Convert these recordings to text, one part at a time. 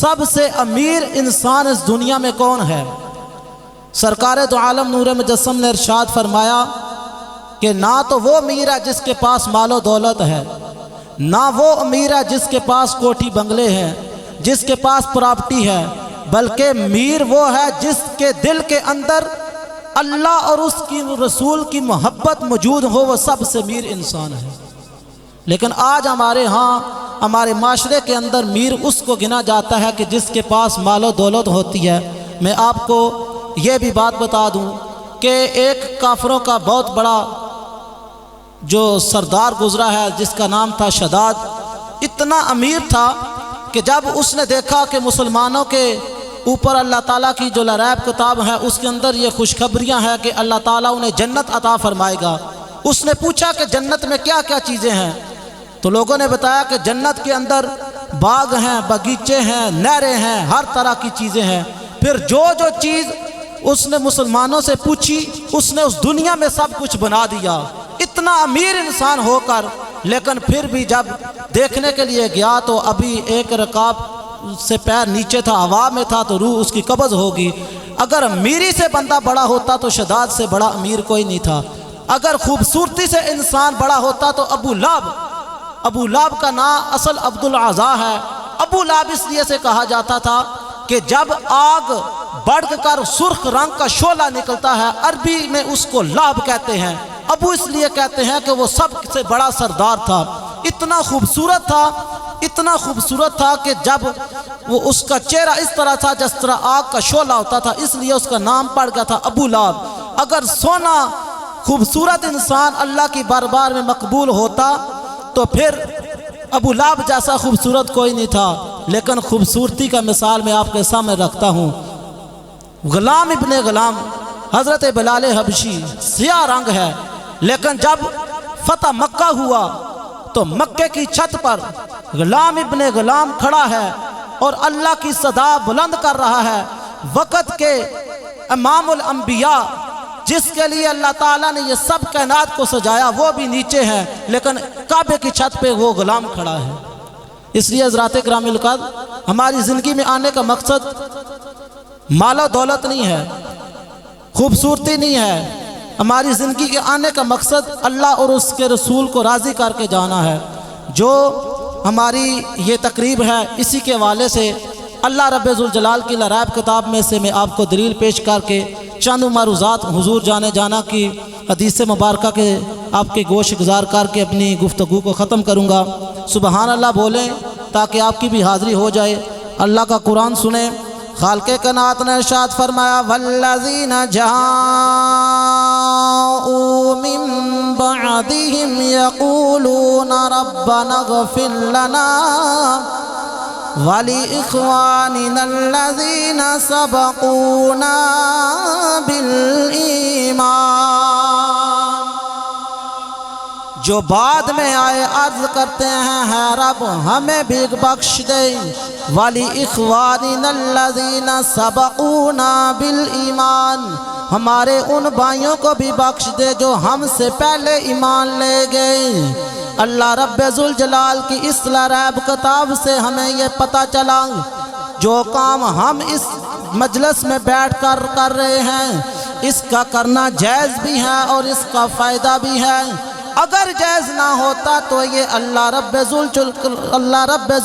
سب سے امیر انسان اس دنیا میں کون ہے؟ سرکار دو عالم نور مجسم نے ارشاد فرمایا کہ نہ تو وہ امیر ہے جس کے پاس مال و دولت ہے، نہ وہ امیر ہے جس کے پاس کوٹھی بنگلے ہیں، جس کے پاس پراپرٹی ہے، بلکہ امیر وہ ہے جس کے دل کے اندر اللہ اور اس کی رسول کی محبت موجود ہو، وہ سب سے امیر انسان ہے۔ لیکن آج ہمارے ہاں ہمارے معاشرے کے اندر امیر اس کو گنا جاتا ہے کہ جس کے پاس مال و دولت ہوتی ہے۔ میں آپ کو یہ بھی بات بتا دوں کہ ایک کافروں کا بہت بڑا جو سردار گزرا ہے جس کا نام تھا شداد، اتنا امیر تھا کہ جب اس نے دیکھا کہ مسلمانوں کے اوپر اللہ تعالیٰ کی جو لرائب کتاب ہے اس کے اندر یہ خوشخبریاں ہیں کہ اللہ تعالیٰ انہیں جنت عطا فرمائے گا، اس نے پوچھا کہ جنت میں کیا کیا چیزیں ہیں؟ تو لوگوں نے بتایا کہ جنت کے اندر باغ ہیں، باغیچے ہیں، نہریں ہیں، ہر طرح کی چیزیں ہیں۔ پھر جو چیز اس نے مسلمانوں سے پوچھی اس نے اس دنیا میں سب کچھ بنا دیا، اتنا امیر انسان ہو کر، لیکن پھر بھی جب دیکھنے کے لیے گیا تو ابھی ایک رکاب سے پیر نیچے تھا، ہوا میں تھا، تو روح اس کی قبض ہوگی۔ اگر امیری سے بندہ بڑا ہوتا تو شداد سے بڑا امیر کوئی نہیں تھا، اگر خوبصورتی سے انسان بڑا ہوتا تو ابو لہب کا نام اصل عبد العزا ہے۔ ابو لہب اس لیے سے کہا جاتا تھا کہ جب آگ بڑھ کر سرخ رنگ کا شعلہ نکلتا ہے عربی میں اس کو لہب کہتے ہیں۔ ابو اس لیے کہتے ہیں کہ وہ سب سے بڑا سردار تھا، اتنا خوبصورت تھا کہ جب وہ اس کا چہرہ اس طرح تھا جس طرح آگ کا شعلہ ہوتا تھا، اس لیے اس کا نام پڑ گیا تھا ابو لہب۔ اگر سونا خوبصورت انسان اللہ کی بارگاہ میں مقبول ہوتا تو پھر ابو لہب جیسا خوبصورت کوئی نہیں تھا۔ لیکن خوبصورتی کا مثال میں آپ کے سامنے رکھتا ہوں، غلام ابن غلام حضرت بلال حبشی، سیاہ رنگ ہے، لیکن جب فتح مکہ ہوا تو مکے کی چھت پر غلام ابن غلام کھڑا ہے اور اللہ کی صدا بلند کر رہا ہے۔ وقت کے امام الانبیاء جس کے لیے اللہ تعالیٰ نے یہ سب کائنات کو سجایا وہ بھی نیچے ہیں، لیکن کعبے کی چھت پہ وہ غلام کھڑا ہے۔ اس لیے حضرات گرامی القدر، ہماری زندگی میں آنے کا مقصد مال و دولت نہیں ہے، خوبصورتی نہیں ہے، ہماری زندگی کے آنے کا مقصد اللہ اور اس کے رسول کو راضی کر کے جانا ہے۔ جو ہماری یہ تقریب ہے اسی کے حوالے سے اللہ رب ذوالجلال کی لرائب کتاب میں سے میں آپ کو دلیل پیش کر کے چند معروضات حضور جانا کی حدیث مبارکہ کے آپ کے گوش گزار کر کے اپنی گفتگو کو ختم کروں گا۔ سبحان اللہ بولیں تاکہ آپ کی بھی حاضری ہو جائے، اللہ کا قرآن سنیں۔ خالق کائنات نے ارشاد فرمایا والذین جاءوا من بعدهم یقولون ربنا اغفر لنا وَلِإِخْوَانِنَا الَّذِينَ سَبَقُونَا بِالْإِيمَانِ، جو بعد میں آئے عرض کرتے ہیں ہے رب ہمیں بھی بخش دے، وَلِإِخْوَانِنَا الَّذِينَ سَبَقُونَا بِالْإِيمَانِ، ہمارے ان بھائیوں کو بھی بخش دے جو ہم سے پہلے ایمان لے گئے۔ اللہ رب ذوالجلال کی اس لرائب کتاب سے ہمیں یہ پتہ چلا جو کام ہم اس مجلس میں بیٹھ کر رہے ہیں اس کا کرنا جائز بھی ہے اور اس کا فائدہ بھی ہے۔ اگر جائز نہ ہوتا تو یہ اللہ رب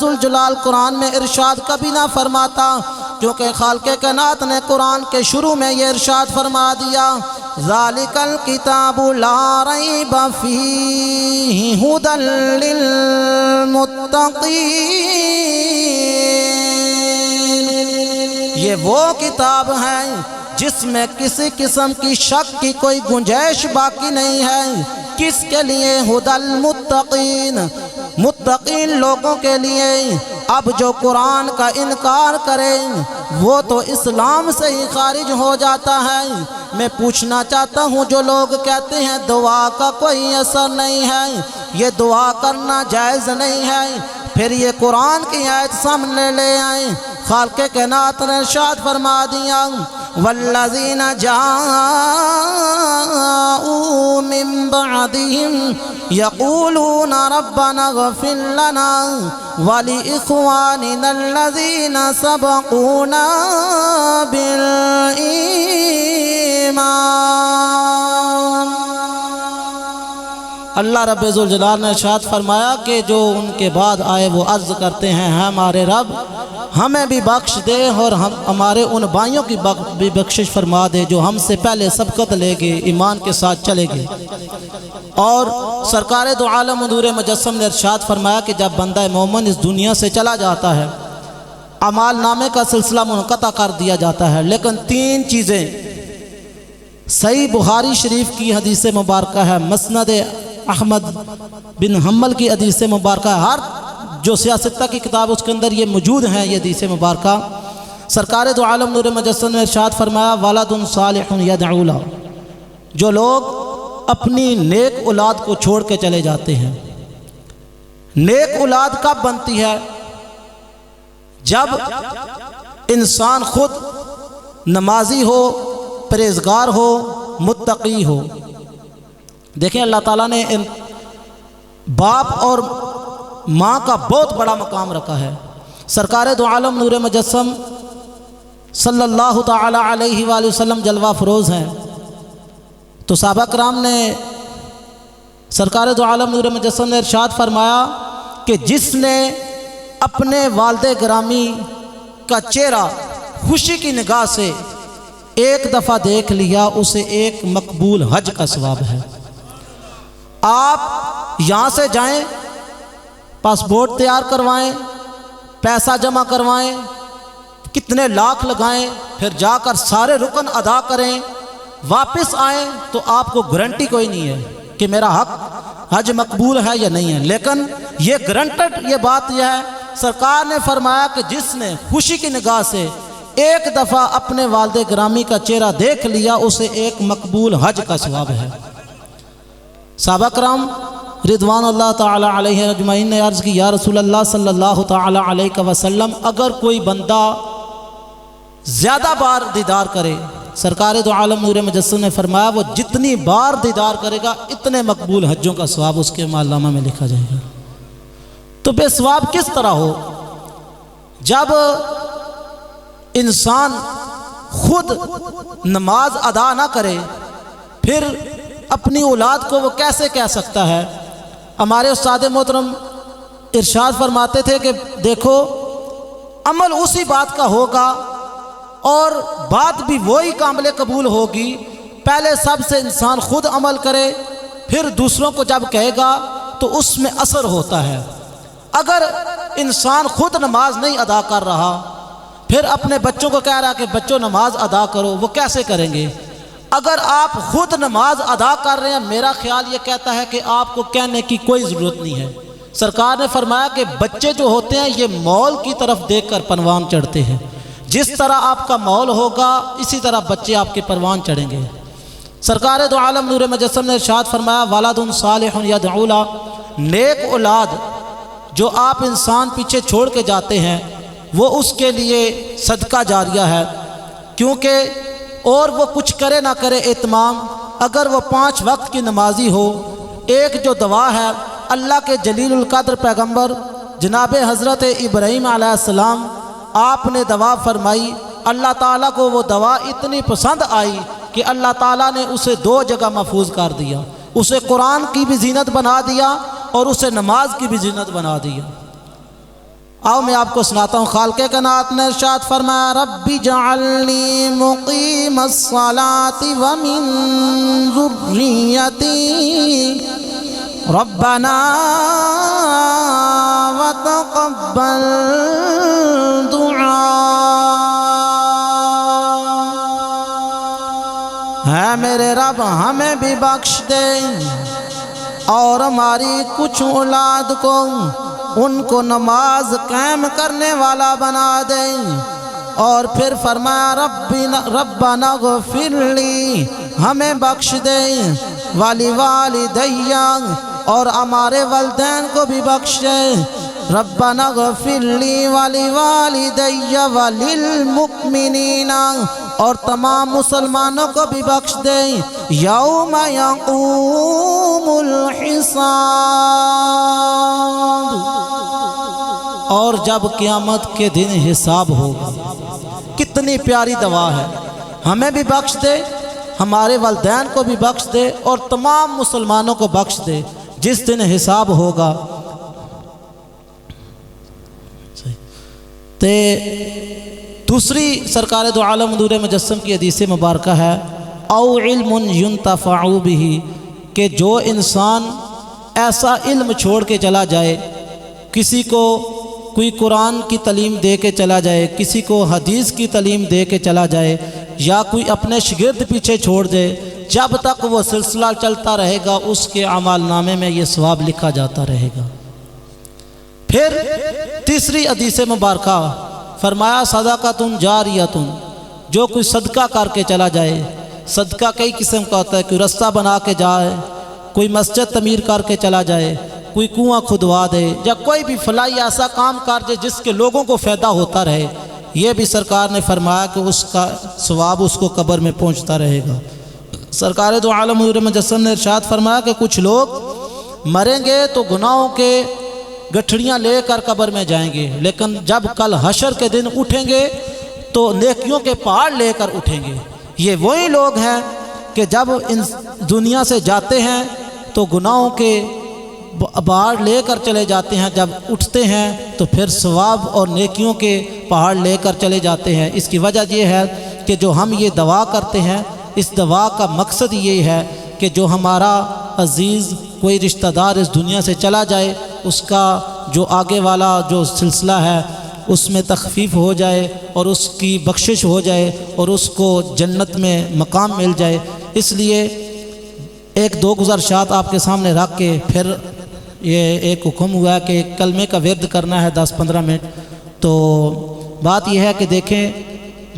ذوالجلال قرآن میں ارشاد کبھی نہ فرماتا، کیونکہ خالق کائنات نے قرآن کے شروع میں یہ ارشاد فرما دیا ذالک الکتاب لا ریب فیہ ھدی للمتقین، یہ وہ کتاب ہے جس میں کسی قسم کی شک کی کوئی گنجائش باقی نہیں ہے۔ کس کے لیے؟ ھدی المتقین، متقین لوگوں کے لیے۔ اب جو قرآن کا انکار کرے وہ تو اسلام سے ہی خارج ہو جاتا ہے۔ میں پوچھنا چاہتا ہوں جو لوگ کہتے ہیں دعا کا کوئی اثر نہیں ہے، یہ دعا کرنا جائز نہیں ہے، پھر یہ قرآن کی آیت سامنے لے آئیں۔ خالق کائنات نے ارشاد فرما دیا والذین جاءوا من بعدهم یقولون ربنا اغفر لنا وَلِإِخْوَانِنَا الَّذِينَ سَبَقُونَا بِالْإِيمَانِ۔ اللہ رب ذوالجلال نے ارشاد فرمایا کہ جو ان کے بعد آئے وہ عرض کرتے ہیں ہمارے رب ہمیں بھی بخش دے اور ہمارے ان بھائیوں کی بھی بخشش فرما دے جو ہم سے پہلے سبقت لے گئے، ایمان کے ساتھ چلے گئے۔ اور سرکار دو عالم نور مجسم نے ارشاد فرمایا کہ جب بندہ مومن اس دنیا سے چلا جاتا ہے اعمال نامے کا سلسلہ منقطع کر دیا جاتا ہے، لیکن تین چیزیں صحیح بخاری شریف کی حدیث مبارکہ ہے، مسند احمد بن حنبل کی حدیث مبارکہ ہے، ہر جو سیاستہ کی کتاب اس کے اندر یہ موجود ہیں یہ حدیث مبارکہ۔ سرکار دو عالم نور مجسم نے ارشاد فرمایا ولد صالح یدعو لہ، جو لوگ اپنی نیک اولاد کو چھوڑ کے چلے جاتے ہیں۔ نیک اولاد کب بنتی ہے؟ جب انسان خود نمازی ہو، پرہیزگار ہو، متقی ہو۔ دیکھیں اللہ تعالیٰ نے باپ اور ماں کا بہت بڑا مقام رکھا ہے۔ سرکار دو عالم نور مجسم صلی اللہ تعالی علیہ وآلہ وسلم جلوہ فروز ہیں، تو صحابہ کرام نے سرکار دو عالم نور مجسم نے ارشاد فرمایا کہ جس نے اپنے والد گرامی کا چہرہ خوشی کی نگاہ سے ایک دفعہ دیکھ لیا اسے ایک مقبول حج کا ثواب ہے۔ آپ یہاں سے جائیں، پاسپورٹ تیار کروائیں، پیسہ جمع کروائیں، کتنے لاکھ لگائیں، پھر جا کر سارے رکن ادا کریں، واپس آئیں تو آپ کو گارنٹی کوئی نہیں ہے کہ میرا حق حج مقبول ہے یا نہیں ہے، لیکن یہ گارنٹڈ یہ بات یہ ہے سرکار نے فرمایا کہ جس نے خوشی کی نگاہ سے ایک دفعہ اپنے والد گرامی کا چہرہ دیکھ لیا اسے ایک مقبول حج کا ثواب ہے۔ صحابہ کرام رضوان اللہ تعالی علیہ اجمعین نے عرض کی یا رسول اللہ صلی اللہ تعالی علیہ وسلم اگر کوئی بندہ زیادہ بار دیدار کرے، سرکار دو عالم نور مجسم نے فرمایا وہ جتنی بار دیدار کرے گا اتنے مقبول حجوں کا ثواب اس کے اعمال نامہ میں لکھا جائے گا۔ تو بے ثواب کس طرح ہو جب انسان خود نماز ادا نہ کرے، پھر اپنی اولاد کو وہ کیسے کہہ سکتا ہے؟ ہمارے استاد محترم ارشاد فرماتے تھے کہ دیکھو عمل اسی بات کا ہوگا اور بات بھی وہی قابل قبول ہوگی، پہلے سب سے انسان خود عمل کرے پھر دوسروں کو جب کہے گا تو اس میں اثر ہوتا ہے۔ اگر انسان خود نماز نہیں ادا کر رہا پھر اپنے بچوں کو کہہ رہا کہ بچوں نماز ادا کرو، وہ کیسے کریں گے؟ اگر آپ خود نماز ادا کر رہے ہیں میرا خیال یہ کہتا ہے کہ آپ کو کہنے کی کوئی ضرورت نہیں ہے۔ سرکار نے فرمایا کہ بچے جو ہوتے ہیں یہ مول کی طرف دیکھ کر پروان چڑھتے ہیں، جس طرح آپ کا مول ہوگا اسی طرح بچے آپ کے پروان چڑھیں گے۔ سرکار دو عالم نور مجسم نے ارشاد فرمایا ولد صالح یدعو لہ، نیک اولاد جو آپ انسان پیچھے چھوڑ کے جاتے ہیں وہ اس کے لیے صدقہ جاریہ ہے، کیونکہ اور وہ کچھ کرے نہ کرے اہتمام، اگر وہ 5 وقت کی نمازی ہو، ایک جو دعا ہے اللہ کے جلیل القدر پیغمبر جناب حضرت ابراہیم علیہ السلام آپ نے دعا فرمائی، اللہ تعالیٰ کو وہ دعا اتنی پسند آئی کہ اللہ تعالیٰ نے اسے 2 جگہ محفوظ کر دیا، اسے قرآن کی بھی زینت بنا دیا اور اسے نماز کی بھی زینت بنا دیا۔ آؤ میں آپ کو سناتا ہوں، خالق کائنات نے ارشاد فرمایا رب اجعلنی مقیم الصلاۃ ومن ذریتی ربنا وتقبل دعاء، ہے میرے رب ہمیں بھی بخش دے اور ہماری کچھ اولاد کو ان کو نماز قائم کرنے والا بنا دیں۔ اور پھر فرمایا ربنا اغفر لی، ہمیں بخش دیں، والدیّ اور ہمارے والدین کو بھی بخش دیں، ربنا اغفر لی والدیّ وللمؤمنین، اور تمام مسلمانوں کو بھی بخش دیں یوم یقوم الحساب۔ اور جب قیامت کے دن حساب ہوگا۔ کتنی پیاری دعا ہے، ہمیں بھی بخش دے، ہمارے والدین کو بھی بخش دے، اور تمام مسلمانوں کو بخش دے جس دن حساب ہوگا۔ تے دوسری سرکار دو عالم نور مجسم کی حدیث مبارکہ ہے، او علم ينتفع به، کہ جو انسان ایسا علم چھوڑ کے چلا جائے، کسی کو کوئی قرآن کی تعلیم دے کے چلا جائے، کسی کو حدیث کی تعلیم دے کے چلا جائے، یا کوئی اپنے شاگرد پیچھے چھوڑ دے، جب تک وہ سلسلہ چلتا رہے گا اس کے اعمال نامے میں یہ ثواب لکھا جاتا رہے گا۔ پھر تیسری حدیث مبارکہ فرمایا صدقۃ جاریۃ، جو کوئی صدقہ کر کے چلا جائے۔ صدقہ کئی قسم کا ہوتا ہے، کوئی رستہ بنا کے جائے، کوئی مسجد تعمیر کر کے چلا جائے، کوئی کنواں کھدوا دے، یا کوئی بھی فلاحی ایسا کام کر دے جس کے لوگوں کو فائدہ ہوتا رہے، یہ بھی سرکار نے فرمایا کہ اس کا ثواب اس کو قبر میں پہنچتا رہے گا۔ سرکار دو عالم نور مجسم نے ارشاد فرمایا کہ کچھ لوگ مریں گے تو گناہوں کے گٹھڑیاں لے کر قبر میں جائیں گے، لیکن جب کل حشر کے دن اٹھیں گے تو نیکیوں کے پہاڑ لے کر اٹھیں گے۔ یہ وہی لوگ ہیں کہ جب ان دنیا سے جاتے ہیں تو گناہوں کے پہاڑ لے کر چلے جاتے ہیں، جب اٹھتے ہیں تو پھر ثواب اور نیکیوں کے پہاڑ لے کر چلے جاتے ہیں۔ اس کی وجہ یہ ہے کہ جو ہم یہ دعا کرتے ہیں، اس دعا کا مقصد یہ ہے کہ جو ہمارا عزیز کوئی رشتہ دار اس دنیا سے چلا جائے، اس کا جو آگے والا جو سلسلہ ہے اس میں تخفیف ہو جائے، اور اس کی بخشش ہو جائے، اور اس کو جنت میں مقام مل جائے۔ اس لیے ایک دو گزارشات آپ کے سامنے رکھ کے پھر یہ ایک حکم ہوا ہے کہ کلمے کا ورد کرنا ہے 10-15 منٹ۔ تو بات یہ ہے کہ دیکھیں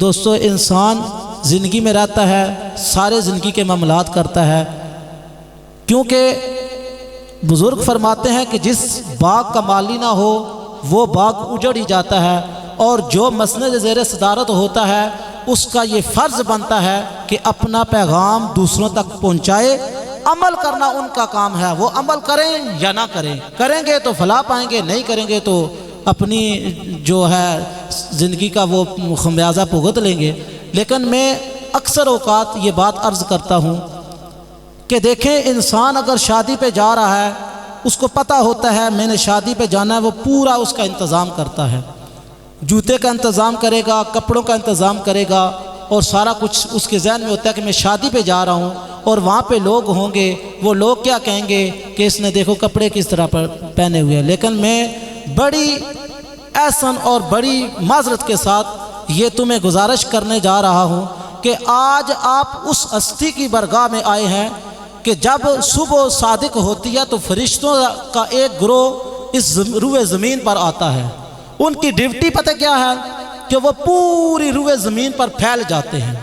دوستو، انسان زندگی میں رہتا ہے، سارے زندگی کے معاملات کرتا ہے، کیونکہ بزرگ فرماتے ہیں کہ جس باغ کا مالی نہ ہو وہ باغ اجڑ ہی جاتا ہے، اور جو مسند زیر صدارت ہوتا ہے اس کا یہ فرض بنتا ہے کہ اپنا پیغام دوسروں تک پہنچائے۔ عمل کرنا ان کا کام ہے، وہ عمل کریں یا نہ کریں، کریں گے تو فلاح پائیں گے، نہیں کریں گے تو اپنی جو ہے زندگی کا وہ خمیازہ بھگت لیں گے۔ لیکن میں اکثر اوقات یہ بات عرض کرتا ہوں کہ دیکھیں انسان اگر شادی پہ جا رہا ہے، اس کو پتہ ہوتا ہے میں نے شادی پہ جانا ہے، وہ پورا اس کا انتظام کرتا ہے، جوتے کا انتظام کرے گا، کپڑوں کا انتظام کرے گا، اور سارا کچھ اس کے ذہن میں ہوتا ہے کہ میں شادی پہ جا رہا ہوں، اور وہاں پہ لوگ ہوں گے، وہ لوگ کیا کہیں گے کہ اس نے دیکھو کپڑے کس طرح پر پہنے ہوئے ہیں۔ لیکن میں بڑی احسن اور بڑی معذرت کے ساتھ یہ تمہیں گزارش کرنے جا رہا ہوں کہ آج آپ اس ہستی کی برگاہ میں آئے ہیں کہ جب صبح صادق ہوتی ہے تو فرشتوں کا ایک گروہ اس روئے زمین پر آتا ہے۔ ان کی ڈیوٹی پتہ کیا ہے کہ وہ پوری روئے زمین پر پھیل جاتے ہیں۔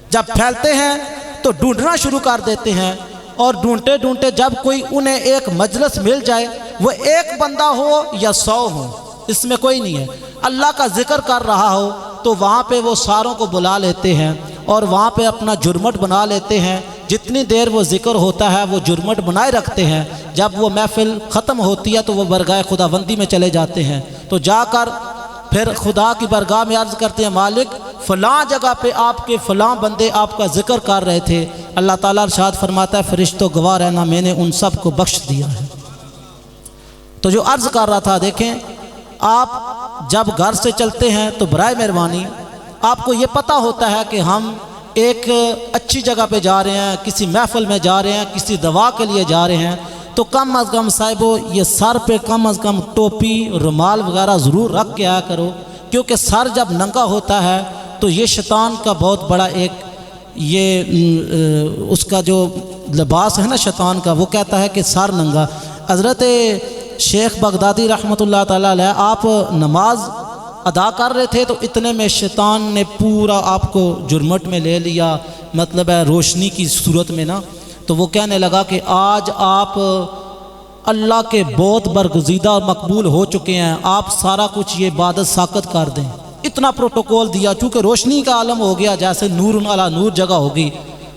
جب پھیلتے ہیں تو ڈھونڈنا شروع کر دیتے ہیں، اور ڈھونڈتے ڈھونڈتے جب کوئی انہیں ایک مجلس مل جائے، وہ ایک بندہ ہو یا 100 ہو، اس میں کوئی نہیں ہے، اللہ کا ذکر کر رہا ہو، تو وہاں پہ وہ ساروں کو بلا لیتے ہیں اور وہاں پہ اپنا جرمٹ بنا لیتے ہیں۔ جتنی دیر وہ ذکر ہوتا ہے وہ جرمٹ بنائے رکھتے ہیں، جب وہ محفل ختم ہوتی ہے تو وہ برگاہ خداوندی میں چلے جاتے ہیں، تو جا کر پھر خدا کی برگاہ میں عرض کرتے ہیں مالک فلاں جگہ پہ آپ کے فلاں بندے آپ کا ذکر کر رہے تھے۔ اللہ تعالیٰ ارشاد فرماتا ہے فرشتوں گواہ رہنا میں نے ان سب کو بخش دیا ہے۔ تو جو عرض کر رہا تھا، دیکھیں آپ جب گھر سے چلتے ہیں تو برائے مہربانی آپ کو یہ پتہ ہوتا ہے کہ ہم ایک اچھی جگہ پہ جا رہے ہیں، کسی محفل میں جا رہے ہیں، کسی دعا کے لیے جا رہے ہیں، تو کم از کم صاحبو یہ سر پہ کم از کم ٹوپی رومال وغیرہ ضرور رکھ کے آیا کرو، کیونکہ سر جب ننگا ہوتا ہے تو یہ شیطان کا بہت بڑا ایک یہ اس کا جو لباس ہے نا شیطان کا، وہ کہتا ہے کہ سر ننگا۔ حضرت شیخ بغدادی رحمۃ اللہ تعالیٰ علیہ آپ نماز ادا کر رہے تھے تو اتنے میں شیطان نے پورا آپ کو جرمٹ میں لے لیا، مطلب ہے روشنی کی صورت میں نا، تو وہ کہنے لگا کہ آج آپ اللہ کے بہت برگزیدہ اور مقبول ہو چکے ہیں، آپ سارا کچھ یہ عبادت ساقط کر دیں۔ اتنا پروٹوکول دیا، چونکہ روشنی کا عالم ہو گیا، جیسے نور علی نور جگہ ہوگی،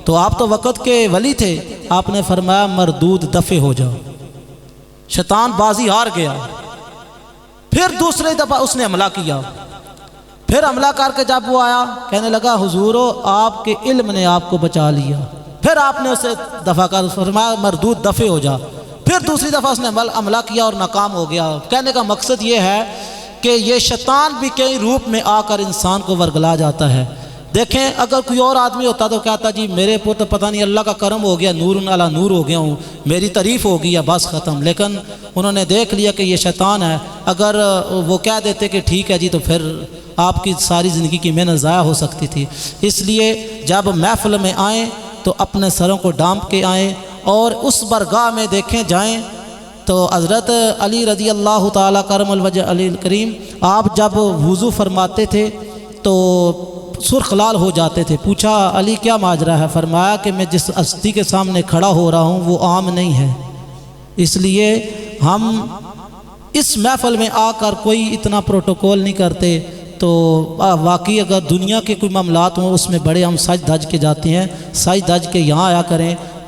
تو آپ تو وقت کے ولی تھے، آپ نے فرمایا مردود دفع ہو جاؤ، شیطان بازی ہار گیا۔ پھر دوسری دفعہ اس نے حملہ کیا، پھر حملہ کر کے جب وہ آیا کہنے لگا حضورو آپ کے علم نے آپ کو بچا لیا، پھر آپ نے اسے دفع کر فرمایا مردود دفع ہو جا، پھر دوسری دفعہ اس نے حملہ کیا اور ناکام ہو گیا۔ کہنے کا مقصد یہ ہے کہ یہ شیطان بھی کئی روپ میں آ کر انسان کو ورگلا جاتا ہے۔ دیکھیں اگر کوئی اور آدمی ہوتا تو کہتا جی میرے پر تو پتہ نہیں اللہ کا کرم ہو گیا، نور علی نور ہو گیا ہوں، میری تعریف ہو گئی ہے بس ختم، لیکن انہوں نے دیکھ لیا کہ یہ شیطان ہے۔ اگر وہ کہہ دیتے کہ ٹھیک ہے جی تو پھر آپ کی ساری زندگی کی محنت ضائع ہو سکتی تھی۔ اس لیے جب محفل میں آئیں تو اپنے سروں کو ڈانپ کے آئیں اور اس برگاہ میں دیکھیں جائیں تو حضرت علی رضی اللہ تعالیٰ کرم الوجہ علی الکریم آپ جب وضو فرماتے تھے تو سرخ لال ہو جاتے تھے۔ پوچھا علی کیا ماجرا ہے؟ فرمایا کہ میں جس ہستی کے سامنے کھڑا ہو رہا ہوں وہ عام نہیں ہے، اس لیے ہم اس محفل میں آ کر کوئی اتنا پروٹوکول نہیں کرتے، تو واقعی اگر دنیا کے کوئی معاملات ہوں اس میں بڑے ہم سج دھج کے جاتے ہیں، سج دھج کے یہاں آیا کریں